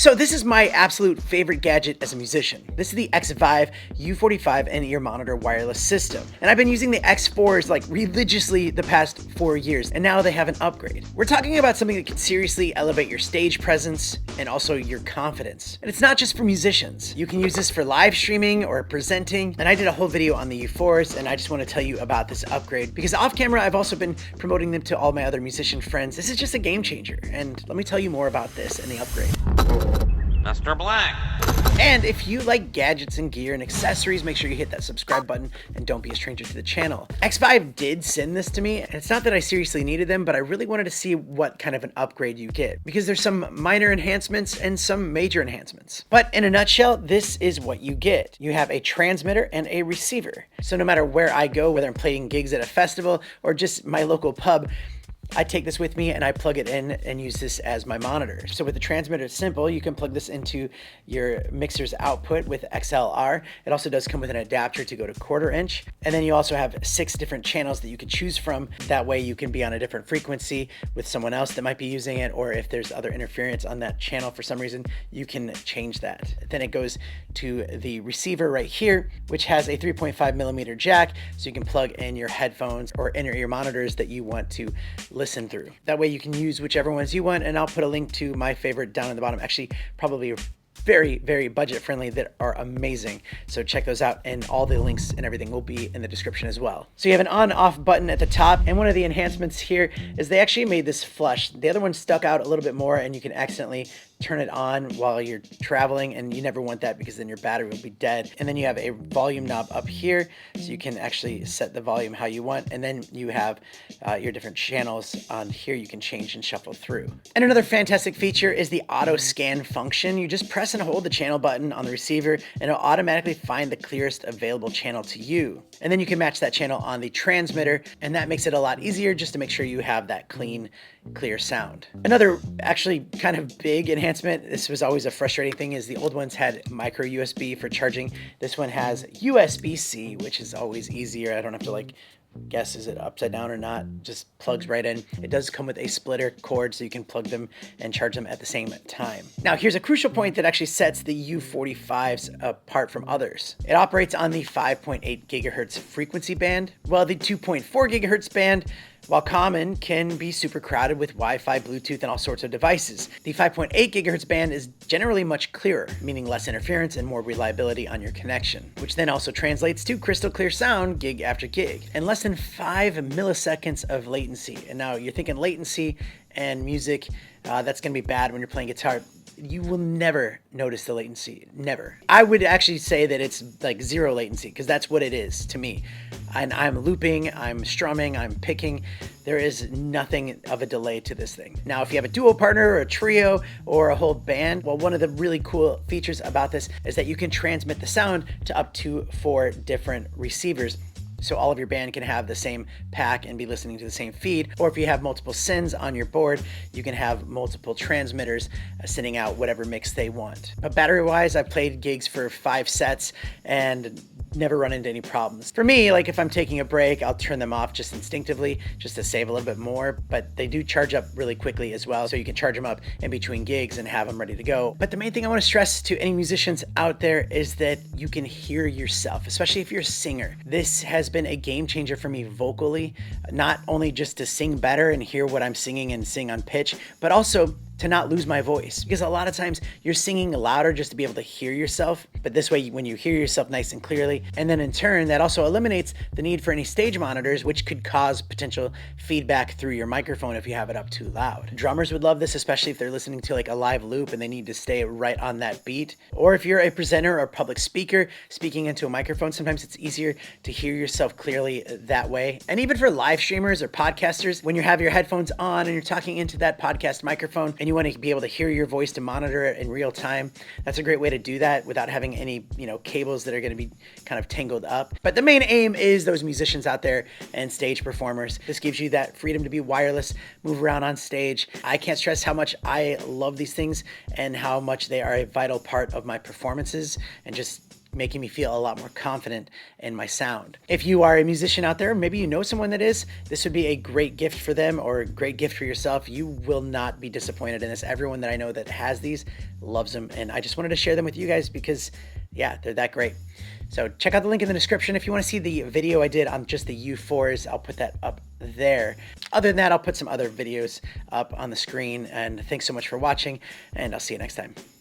So this is my absolute favorite gadget as a musician. This is the XVIVE U45 in-ear monitor wireless system. And I've been using the X4s like religiously the past 4 years, and now they have an upgrade. We're talking about something that can seriously elevate your stage presence and also your confidence. And it's not just for musicians. You can use this for live streaming or presenting. And I did a whole video on the U4s, and I just want to tell you about this upgrade because off camera, I've also been promoting them to all my other musician friends. This is just a game changer. And let me tell you more about this and the upgrade. MrBlack. And if you like gadgets and gear and accessories, make sure you hit that subscribe button and don't be a stranger to the channel. XVIVE did send this to me, and it's not that I seriously needed them, but I really wanted to see what kind of an upgrade you get because there's some minor enhancements and some major enhancements. But in a nutshell, this is what you get. You have a transmitter and a receiver. So no matter where I go, whether I'm playing gigs at a festival or just my local pub, I take this with me and I plug it in and use this as my monitor. So with the transmitter, it's simple. You can plug this into your mixer's output with XLR. It also does come with an adapter to go to 1/4 inch. And then you also have 6 different channels that you can choose from. That way you can be on a different frequency with someone else that might be using it, or if there's other interference on that channel for some reason, you can change that. Then it goes to the receiver right here, which has a 3.5mm jack, so you can plug in your headphones or inner ear monitors that you want to listen through. That way you can use whichever ones you want, and I'll put a link to my favorite down at the bottom. Actually, probably very, very budget friendly that are amazing. So check those out, and all the links and everything will be in the description as well. So you have an on-off button at the top, and one of the enhancements here is they actually made this flush. The other one stuck out a little bit more, and you can accidentally turn it on while you're traveling, and you never want that because then your battery will be dead. And then you have a volume knob up here, so you can actually set the volume how you want, and then you have your different channels on here you can change and shuffle through. And another fantastic feature is the auto scan function. You just press and hold the channel button on the receiver, and it'll automatically find the clearest available channel to you. And then you can match that channel on the transmitter, and that makes it a lot easier just to make sure you have that clean, clear sound. Another actually kind of big enhancement, this was always a frustrating thing, is the old ones had micro USB for charging. This one has USB-C, which is always easier. I don't have to like guess is it upside down or not, just plugs right in. It does come with a splitter cord so you can plug them and charge them at the same time. Now here's a crucial point that actually sets the U45s apart from others. It operates on the 5.8 gigahertz frequency band, while the 2.4 gigahertz band, while common, can be super crowded with Wi-Fi, Bluetooth, and all sorts of devices. The 5.8 gigahertz band is generally much clearer, meaning less interference and more reliability on your connection, which then also translates to crystal clear sound gig after gig, and less than 5 milliseconds of latency. And now you're thinking latency and music, that's gonna be bad when you're playing guitar. You will never notice the latency, never. I would actually say that it's like 0 latency, because that's what it is to me. And I'm looping, I'm strumming, I'm picking. There is nothing of a delay to this thing. Now, if you have a duo partner or a trio or a whole band, well, one of the really cool features about this is that you can transmit the sound to up to 4 different receivers. So all of your band can have the same pack and be listening to the same feed. Or if you have multiple sends on your board, you can have multiple transmitters sending out whatever mix they want. But battery-wise, I've played gigs for 5 sets and never run into any problems. For me, like if I'm taking a break, I'll turn them off just instinctively just to save a little bit more, but they do charge up really quickly as well. So you can charge them up in between gigs and have them ready to go. But the main thing I want to stress to any musicians out there is that you can hear yourself, especially if you're a singer. This has been a game changer for me vocally, not only just to sing better and hear what I'm singing and sing on pitch, but also to not lose my voice, because a lot of times you're singing louder just to be able to hear yourself. But this way, when you hear yourself nice and clearly, and then in turn, that also eliminates the need for any stage monitors, which could cause potential feedback through your microphone if you have it up too loud. Drummers would love this, especially if they're listening to like a live loop and they need to stay right on that beat. Or if you're a presenter or public speaker speaking into a microphone, sometimes it's easier to hear yourself clearly that way. And even for live streamers or podcasters, when you have your headphones on and you're talking into that podcast microphone and you want to be able to hear your voice to monitor it in real time, that's a great way to do that without having any, cables that are going to be kind of tangled up. But the main aim is those musicians out there and stage performers. This gives you that freedom to be wireless, move around on stage. I can't stress how much I love these things and how much they are a vital part of my performances and just making me feel a lot more confident in my sound. If you are a musician out there, maybe you know someone that is, this would be a great gift for them or a great gift for yourself. You will not be disappointed in this. Everyone that I know that has these loves them, and I just wanted to share them with you guys because, yeah, they're that great. So check out the link in the description if you want to see the video I did on just the U4s. I'll put that up there. Other than that, I'll put some other videos up on the screen, and thanks so much for watching, and I'll see you next time.